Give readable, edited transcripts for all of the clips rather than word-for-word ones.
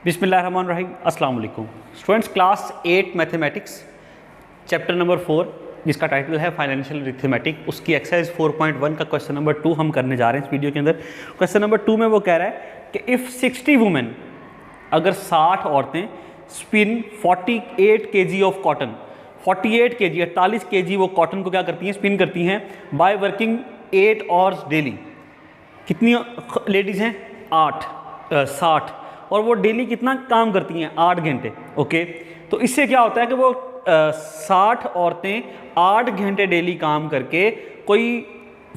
बिस्मिल्लाहिर्रहमानिर्रहीम अस्सलाम वालेकुम students. Class 8 mathematics chapter number 4 जिसका टाइटल है फाइनेंशियल अरिथमेटिक, उसकी एक्सरसाइज 4.1 का क्वेश्चन नंबर 2 हम करने जा रहे हैं इस वीडियो के अंदर। क्वेश्चन नंबर 2 में वो कह रहा है कि इफ़ 60 वुमेन, अगर 60 औरतें spin 48 kg of cotton, 48 kg 48 kg वो कॉटन को क्या करती हैं, स्पिन करती हैं बाय वर्किंग 8 आवर्स डेली। कितनी लेडीज़ हैं? 60, और वो डेली कितना काम करती हैं? 8 घंटे। ओके, तो इससे क्या होता है कि वो 60 औरतें 8 घंटे डेली काम करके कोई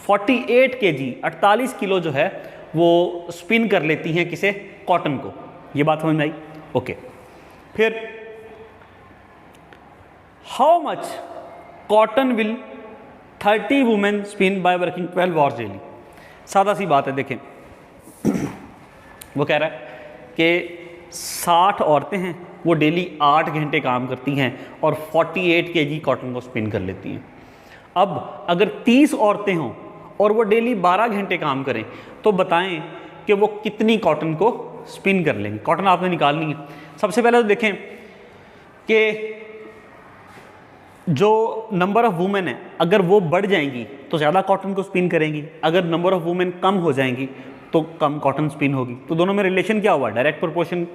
48 kg 48 किलो जो है वो स्पिन कर लेती हैं किसे? कॉटन को। ये बात समझ में आई? ओके, फिर how much cotton will 30 women spin bye working 12 hours daily. सादा सी बात है, देखें वो कह रहा है कि 60 औरतें हैं, वो डेली 8 घंटे काम करती हैं और 48 kg कॉटन को स्पिन कर लेती हैं। अब अगर 30 औरतें हों और वो डेली 12 घंटे काम करें तो बताएं कि वो कितनी कॉटन को स्पिन कर लेंगे। कॉटन आपने निकालनी है। सबसे पहले तो देखें कि जो नंबर ऑफ़ वुमेन है, अगर वो बढ़ जाएंगी तो ज़्यादा कॉटन को स्पिन करेंगी, अगर नंबर ऑफ़ वुमेन कम हो जाएंगी तो कम कॉटन स्पिन होगी। तो दोनों में रिलेशन क्या हुआ? Direct proportion.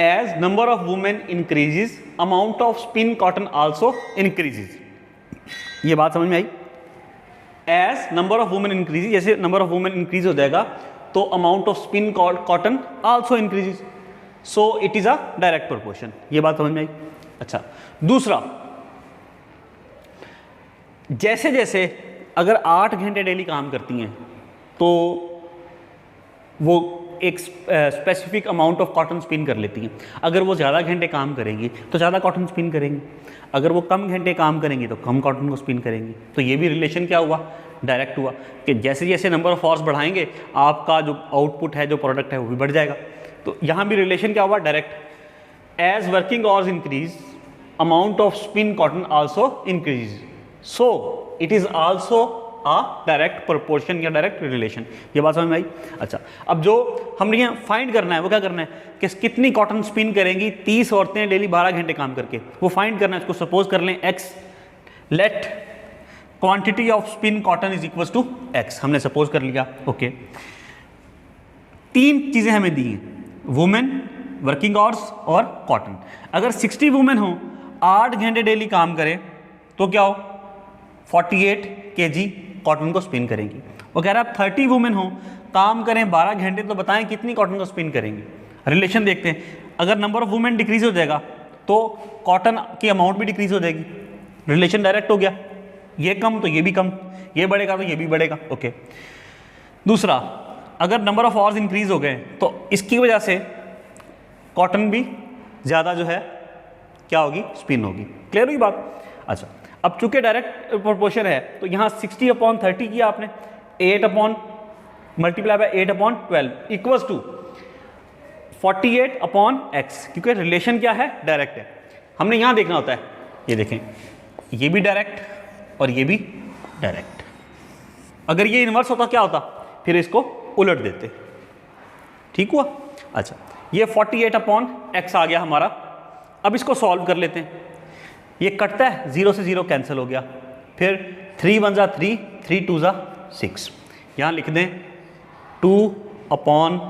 As number of women increases amount of spin cotton also increases. ये बात समझ में आई? As number of women increases, जैसे नंबर ऑफ वुमेन इंक्रीज हो जाएगा तो amount of spin cotton also increases. So it is a direct proportion. ये बात समझ में आई? अच्छा, दूसरा, जैसे जैसे अगर 8 घंटे डेली काम करती हैं तो वो एक specific amount of cotton spin कर लेती हैं। अगर वो ज़्यादा घंटे काम करेंगी तो ज़्यादा कॉटन स्पिन करेंगी, अगर वो कम घंटे काम करेंगी तो कम कॉटन को स्पिन करेंगी। तो ये भी रिलेशन क्या हुआ? डायरेक्ट हुआ कि जैसे जैसे नंबर ऑफ आवर्स बढ़ाएंगे आपका जो आउटपुट है, जो प्रोडक्ट है, वो भी बढ़ जाएगा। तो यहाँ भी रिलेशन क्या हुआ? Direct. As working hours increase amount of spin cotton also increase, so it is also a direct proportion या डायरेक्ट रिलेशन। ये बात समझ में आई? अच्छा, अब जो हमने यहाँ फाइंड करना है वो क्या करना है कि कितनी कॉटन स्पिन करेंगी 30 औरतें डेली 12 घंटे काम करके, वो फाइंड करना है। इसको सपोज कर लें x, let quantity of spin cotton is equal to x, हमने सपोज कर लिया। ओके, 3 चीज़ें हमें दी हैं, वुमेन, वर्किंग आवर्स और कॉटन। अगर 60 वुमेन हो, 8 घंटे डेली काम करें तो क्या हो? 48 kg कॉटन को स्पिन करेंगी। वो कह रहा है 30 वुमेन हो, काम करें 12 घंटे, तो बताएं कितनी कॉटन को स्पिन करेंगी। रिलेशन देखते हैं। अगर नंबर ऑफ वुमेन डिक्रीज हो जाएगा तो कॉटन की अमाउंट भी डिक्रीज हो जाएगी। रिलेशन डायरेक्ट हो गया। ये कम तो ये भी कम, ये बढ़ेगा तो ये भी बढ़ेगा। ओके, दूसरा, अगर नंबर ऑफ आवर्स इंक्रीज हो गए तो इसकी वजह से कॉटन भी ज़्यादा जो है क्या होगी? स्पिन होगी। क्लियर हुई बात? अच्छा, अब चूंकि डायरेक्ट प्रोपोर्शन है तो यहाँ 60/30 किया आपने, 8 upon multiply by 8/12 equals to 48/x, क्योंकि रिलेशन क्या है? डायरेक्ट है। हमने यहाँ देखना होता है, ये देखें, ये भी डायरेक्ट और ये भी डायरेक्ट। अगर ये इन्वर्स होता क्या होता? फिर इसको उलट देते। ठीक हुआ? अच्छा, ये 48/x आ गया हमारा। अब इसको सॉल्व कर लेते हैं। ये कटता है, 0 से 0 कैंसिल हो गया। फिर 3 1 3, 3 2 6। यहाँ लिख दें 2/1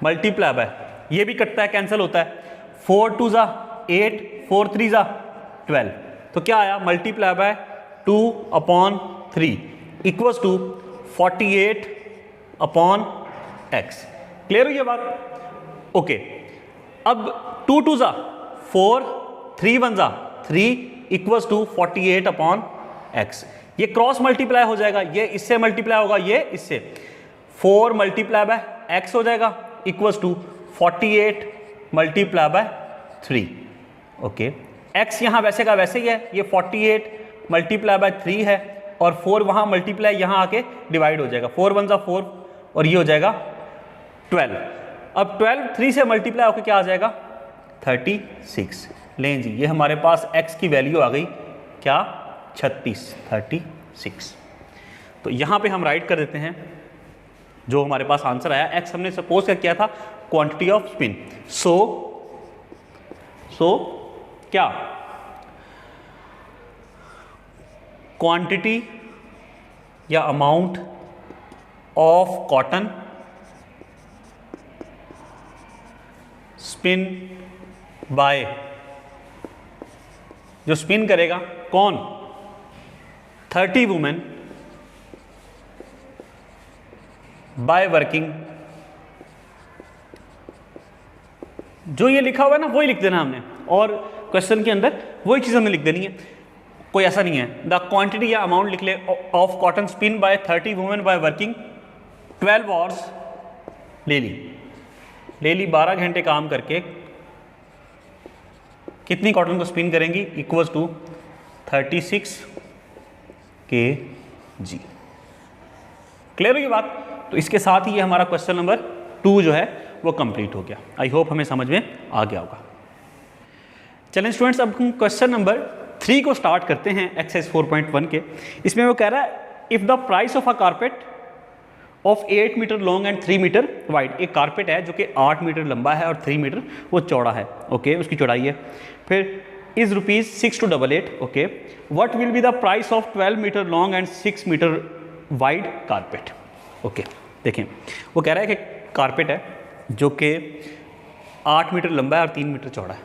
मल्टीप्लाई बाय, ये भी कटता है, कैंसिल होता है, 4 2 8, 4 3 12। तो क्या आया? Multiply by 2/3 equals to 48/x। Clear हुई ये बात? ओके, अब 2 2 4, 3 1 3 इक्वल्स टू 48/x। ये क्रॉस मल्टीप्लाई हो जाएगा, ये इससे मल्टीप्लाई होगा, ये इससे, 4 मल्टीप्लाई बाय x हो जाएगा equals to 48 multiply by 3। Okay, x यहाँ वैसे का वैसे ही है, ये 48 मल्टीप्लाई बाय 3 है और 4 वहाँ मल्टीप्लाई यहाँ आके डिवाइड हो जाएगा, 4 1 4 और ये हो जाएगा 12। अब 12 3 से मल्टीप्लाई होकर क्या आ जाएगा? 36। लें जी, ये हमारे पास x की वैल्यू आ गई क्या? 36। तो यहाँ पे हम राइट कर देते हैं जो हमारे पास आंसर आया x हमने सपोज क्या किया था क्वांटिटी ऑफ स्पिन। सो क्या क्वांटिटी या amount of cotton spin by, जो स्पिन करेगा कौन 30 वुमेन बाय वर्किंग, जो ये लिखा हुआ है ना वही लिख देना हमने, और क्वेश्चन के अंदर वही चीज़ हमने लिख देनी है, कोई ऐसा नहीं है। द क्वांटिटी या अमाउंट लिख ले of cotton spin by 30 women by working 12 hours daily 12 घंटे काम करके कितनी कॉटन को स्पिन करेंगी, इक्वल्स टू 36 kg। क्लियर हुई बात? तो इसके साथ ही ये हमारा क्वेश्चन नंबर 2 जो है वो कंप्लीट हो गया। आई होप हमें समझ में आ गया होगा। चलें स्टूडेंट्स, अब हम क्वेश्चन नंबर 3 को स्टार्ट करते हैं एक्सरसाइज 4.1 के। इसमें वो कह रहा है if the price of a carpet of 8 metre long and 3 metre wide, एक कारपेट है जो कि 8 मीटर लंबा है और 3 मीटर वो चौड़ा है, ओके उसकी चौड़ाई है, फिर is ₹6288, okay what will be the price of 12 metre long and 6 metre wide carpet. Okay देखें, वो कह रहा है कि कारपेट है जो कि 8 मीटर लंबा है और 3 मीटर चौड़ा है,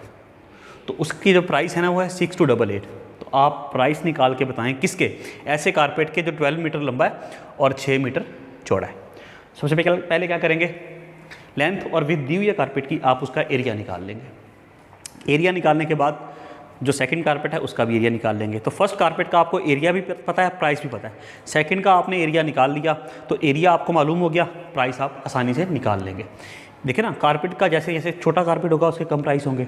तो उसकी जो प्राइस है ना वो है 6288। तो आप प्राइस निकाल के बताएं किसके, ऐसे कारपेट के जो 12 मीटर लंबा है और 6 मीटर चौड़ा है। सबसे पहले क्या करेंगे, लेंथ और विड्थ दी हुई है कारपेट की, आप उसका एरिया निकाल लेंगे। एरिया निकालने के बाद जो सेकंड कारपेट है उसका भी एरिया निकाल लेंगे। तो फर्स्ट कारपेट का आपको एरिया भी पता है, प्राइस भी पता है। सेकंड का आपने एरिया निकाल लिया तो एरिया आपको मालूम हो गया, प्राइस आप आसानी से निकाल लेंगे। देखिए ना, कारपेट का जैसे जैसे छोटा कारपेट होगा उसके कम प्राइस होंगे,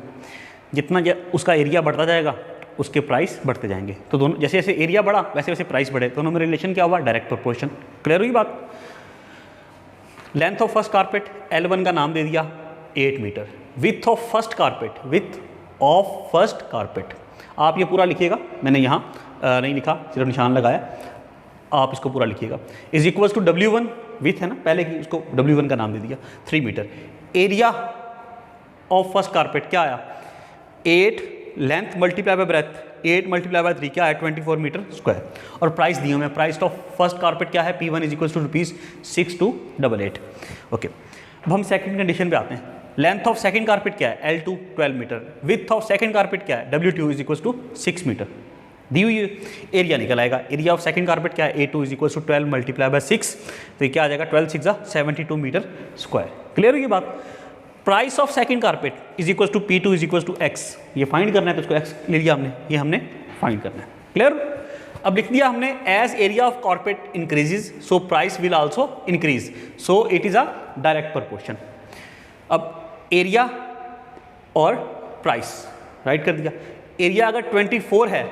जितना उसका एरिया बढ़ता जाएगा उसके प्राइस बढ़ते जाएंगे। तो दोनों जैसे जैसे एरिया बढ़ा वैसे वैसे प्राइस बढ़े, दोनों में रिलेशन क्या हुआ, डायरेक्ट प्रोपोर्शन। क्लियर हुई बात? Length of first carpet L1 का नाम दे दिया 8 metre. Width of first carpet, width of first carpet आप ये पूरा लिखिएगा, मैंने यहाँ नहीं लिखा, सिर्फ निशान लगाया, आप इसको पूरा लिखिएगा। Is equals to W1, with है ना पहले की, उसको W1 का नाम दे दिया 3 metre. Area of first carpet क्या आया, 8 length multiply by breadth, 8 multiply by 3 क्या है 24 मीटर स्क्वायर। और प्राइस दी हूँ मैं, प्राइस ऑफ फर्स्ट कारपेट क्या है P1 is equals to ₹6288। Okay, अब हम सेकंड कंडीशन पे आते हैं। लेंथ ऑफ सेकंड कारपेट क्या है L2 12 metre, width of second carpet क्या है W2 is equals to 6 metre. दी हुई एरिया निकल आएगा, एरिया ऑफ सेकंड कारपेट क्या है A2 is equals to 12 multiply by 6, तो ये क्या आ जाएगा 12 6 72 मीटर स्क्वायर। क्लियर हुई बात? Price of second carpet is equals to P2 is equals to X, ये फाइंड करना है तो इसको X ले लिया हमने, ये हमने फाइंड करना है। क्लियर? अब लिख दिया हमने as area of carpet increases so price will also increase, so it is a direct proportion. अब एरिया और प्राइस राइट कर दिया। एरिया अगर 24 है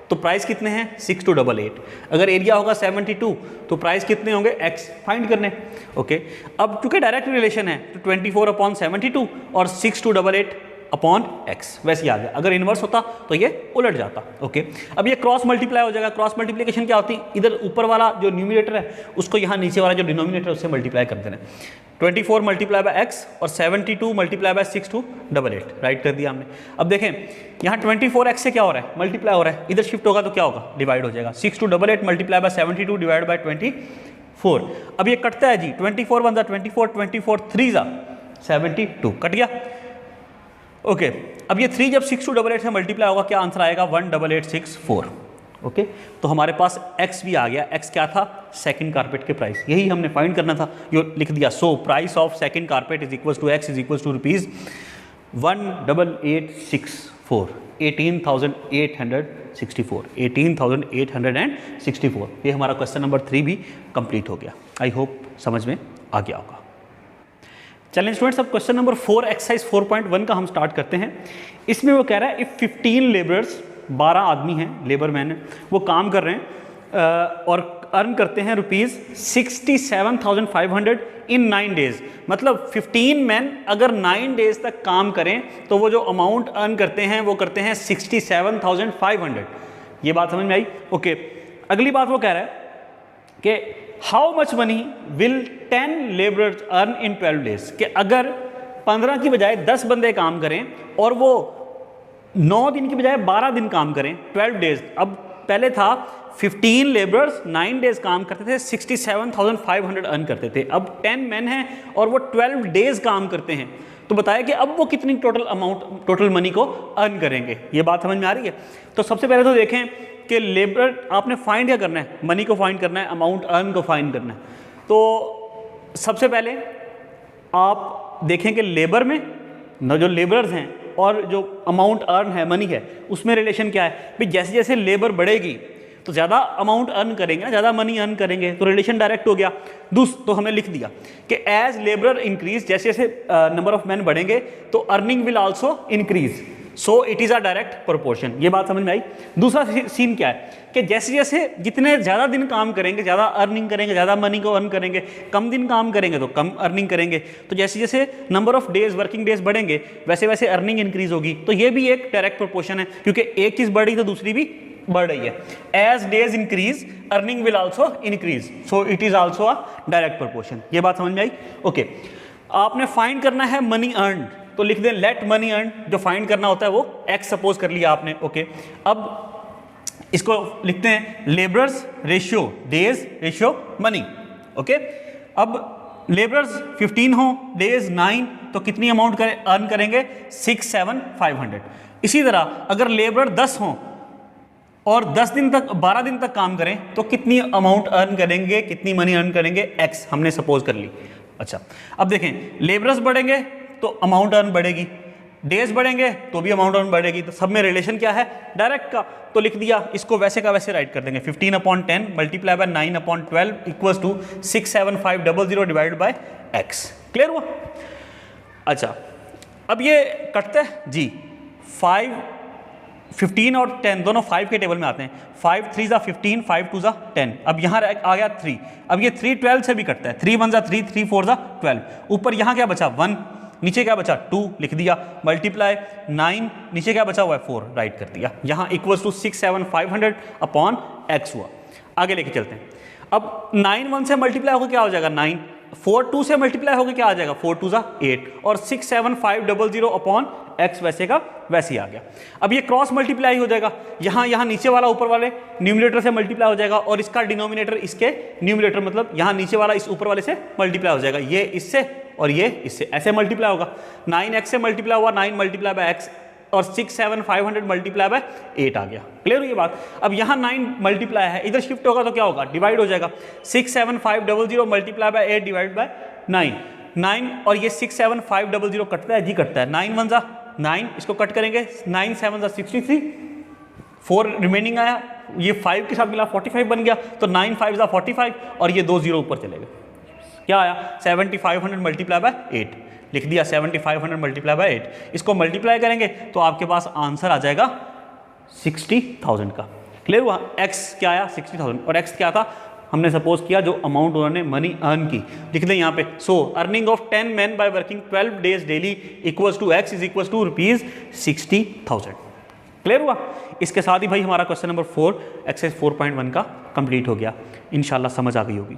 तो प्राइस कितने हैं 6288, अगर एरिया होगा 72 तो प्राइस कितने होंगे X फाइंड करने। ओके, अब चूंकि डायरेक्ट रिलेशन है तो 24/72 और 6288 अपॉन X वैसे ही आ गया। अगर इन्वर्स होता तो ये उलट जाता। ओके, अब ये क्रॉस मल्टीप्लाई हो जाएगा। क्रॉस मल्टीप्लिकेशन क्या होती है, इधर ऊपर वाला जो न्यूमिनेटर है उसको यहाँ नीचे वाला जो डिनोमिनेटर है उससे मल्टीप्लाई कर देना। 24 मल्टीप्लाई बाय X और 72 मल्टीप्लाई बाय 6288 राइट कर दिया हमने। अब देखें यहाँ 24X से क्या हो रहा है, मल्टीप्लाई हो रहा है, इधर शिफ्ट होगा तो क्या होगा, डिवाइड हो जाएगा। 6288 मल्टीप्लाई बाय 72 डिवाइड बाय 24। अब ये कटता है जी, 24 1 24, 24 3 72 कट गया। ओके, अब ये 3 जब 6288 से मल्टीप्लाई होगा क्या आंसर आएगा 18864। ओके, तो हमारे पास X भी आ गया। X क्या था, सेकंड कारपेट के प्राइस, यही हमने फाइंड करना था, यो लिख दिया। So price of second carpet is equals to X is equals to rupees 18864, 18,864, 18,864। ये हमारा क्वेश्चन नंबर 3 भी कंप्लीट हो गया। आई होप समझ में आ गया होगा। चलें स्टूडेंट्स, अब क्वेश्चन नंबर 4 एक्सरसाइज 4.1 का हम स्टार्ट करते हैं। इसमें वो कह रहा है इफ़ 15 लेबरर्स, 12 आदमी हैं, लेबर मैन है, वो काम कर रहे हैं और अर्न करते हैं ₹67,500 इन 9 डेज। मतलब 15 मैन अगर 9 डेज तक काम करें तो वो जो अमाउंट अर्न करते हैं वो करते हैं 67,500। ये बात समझ में आई? ओके, अगली बात वो कह रहा है कि how much money will 10 labourers earn in 12 days, कि अगर 15 की बजाय 10 बंदे काम करें और वो 9 दिन की बजाय 12 दिन काम करें, 12 डेज। अब पहले था 15 लेबरर्स 9 डेज काम करते थे, 67,500 अर्न करते थे। अब 10 मैन हैं और वो 12 डेज काम करते हैं, तो बताया कि अब वो कितनी टोटल मनी को अर्न करेंगे। ये बात समझ में आ रही है? तो सबसे पहले तो देखें कि लेबर आपने फाइंड क्या करना है, मनी को फाइंड करना है, अमाउंट अर्न को फाइंड करना है। तो सबसे पहले आप देखें कि लेबर में न जो लेबरर्स हैं और जो अमाउंट अर्न है, मनी है, उसमें रिलेशन क्या है भाई। जैसे जैसे लेबर बढ़ेगी तो ज़्यादा अमाउंट अर्न करेंगे ना, ज़्यादा मनी अर्न करेंगे, तो रिलेशन डायरेक्ट हो गया। तो हमने लिख दिया कि एज लेबर इंक्रीज, जैसे जैसे नंबर ऑफ मैन बढ़ेंगे तो earning will also increase, so it is a direct proportion. ये बात समझ में आई? दूसरा सीन क्या है कि जैसे जैसे जितने ज़्यादा दिन काम करेंगे ज़्यादा अर्निंग करेंगे, ज़्यादा मनी को अर्न करेंगे, कम दिन काम करेंगे तो कम अर्निंग करेंगे। तो जैसे जैसे number of days, working days बढ़ेंगे वैसे वैसे अर्निंग इंक्रीज होगी। तो ये भी एक डायरेक्ट प्रोपोर्शन है, क्योंकि एक चीज़ बढ़ी तो दूसरी भी बढ़ रही है। As days increase earning will also increase, so it is also a direct proportion. ये बात समझ में आई? ओके, आपने फाइंड करना है मनी अर्न, तो लिख दें लेट मनी अर्न। जो फाइंड करना होता है वो एक्स सपोज कर लिया आपने। ओके, अब इसको लिखते हैं labourers ratio days ratio money. Okay, अब लेबरर्स 15 हो, डेज 9, तो कितनी अमाउंट अर्न करेंगे? 6,7,500। इसी तरह अगर लेबर 10 हो और 10 दिन तक 12 दिन तक काम करें तो कितनी अमाउंट अर्न करेंगे, कितनी मनी अर्न करेंगे? एक्स हमने सपोज कर ली। अच्छा, अब देखें लेबरर्स बढ़ेंगे तो अमाउंट अर्न बढ़ेगी, डेज बढ़ेंगे तो भी अमाउंट अर्न बढ़ेगी। तो सब में रिलेशन क्या है? डायरेक्ट का। तो लिख दिया, इसको वैसे का वैसे राइट कर देंगे। 15/10 multiply by 9/12 equals to 6,7,500 divided by x. Clear हुआ? अच्छा, अब ये कटते हैं जी। 15 और 10 दोनों 5 के टेबल में आते हैं। 5 3 ज़ा 15, 5 2 ज़ा 10। अब यहाँ आ गया 3। अब ये 3 12 से भी कटता है। 3 1 ज़ा 3, 3 4 ज़ा 12। ऊपर यहाँ क्या बचा? 1, नीचे क्या बचा? 2 लिख दिया। मल्टीप्लाई 9, नीचे क्या बचा हुआ है? 4 राइट कर दिया। यहाँ इक्वल्स टू 6,7,500 अपॉन एक्स हुआ। आगे लेके चलते हैं। अब 9 1 से मल्टीप्लाई होकर क्या हो जाएगा? 9। 4 2 से मल्टीप्लाई होकर क्या आ जाएगा? 4 2 ज़ा 8 और 6,7,500 अपॉन एक्स वैसे का वैसे ही आ गया। अब ये क्रॉस मल्टीप्लाई हो जाएगा। यहाँ नीचे वाला ऊपर वाले न्यूमरेटर से मल्टीप्लाई हो जाएगा और इसका डिनोमिनेटर इसके न्यूमरेटर, मतलब यहाँ नीचे वाला इस ऊपर वाले से मल्टीप्लाई हो जाएगा। ये इससे और ये इससे ऐसे मल्टीप्लाई होगा। 9x से मल्टीप्लाई हुआ 9 मल्टीप्लाई बाय एक्स और 6,7,500 मल्टीप्लाई बाय 8 आ गया। क्लियर हुई ये बात? अब यहाँ 9 मल्टीप्लाई है, इधर शिफ्ट होगा तो क्या होगा? डिवाइड हो जाएगा। 6,7,500 मल्टीप्लाई बाय 8 डिवाइड बाय 9 और ये 6,7,500 कटता है जी, कटता है। 9 1 ज़ा 9, इसको कट करेंगे। 9 7 ज़ा 63, 4 रिमेनिंग आया, ये 5 के साथ मिला 45 बन गया। तो 9 5 ज़ा 45 और ये 2 0 ऊपर चले गए। क्या आया? 7,500 मल्टीप्लाई बाय 8 लिख दिया। 7,500 मल्टीप्लाई बाय 8, इसको मल्टीप्लाई करेंगे तो आपके पास आंसर आ जाएगा 60,000 का। क्लियर हुआ? एक्स क्या आया? 60,000। और एक्स क्या था? हमने सपोज किया जो अमाउंट उन्होंने मनी अर्न की। लिख दें यहाँ पे। So earning of 10 man by working 12 days daily equals to X is equals to ₹60,000। Clear हुआ? इसके साथ ही भाई हमारा क्वेश्चन नंबर 4 एक्सरसाइज 4.1 का कंप्लीट हो गया। इंशाल्लाह समझ आ गई होगी।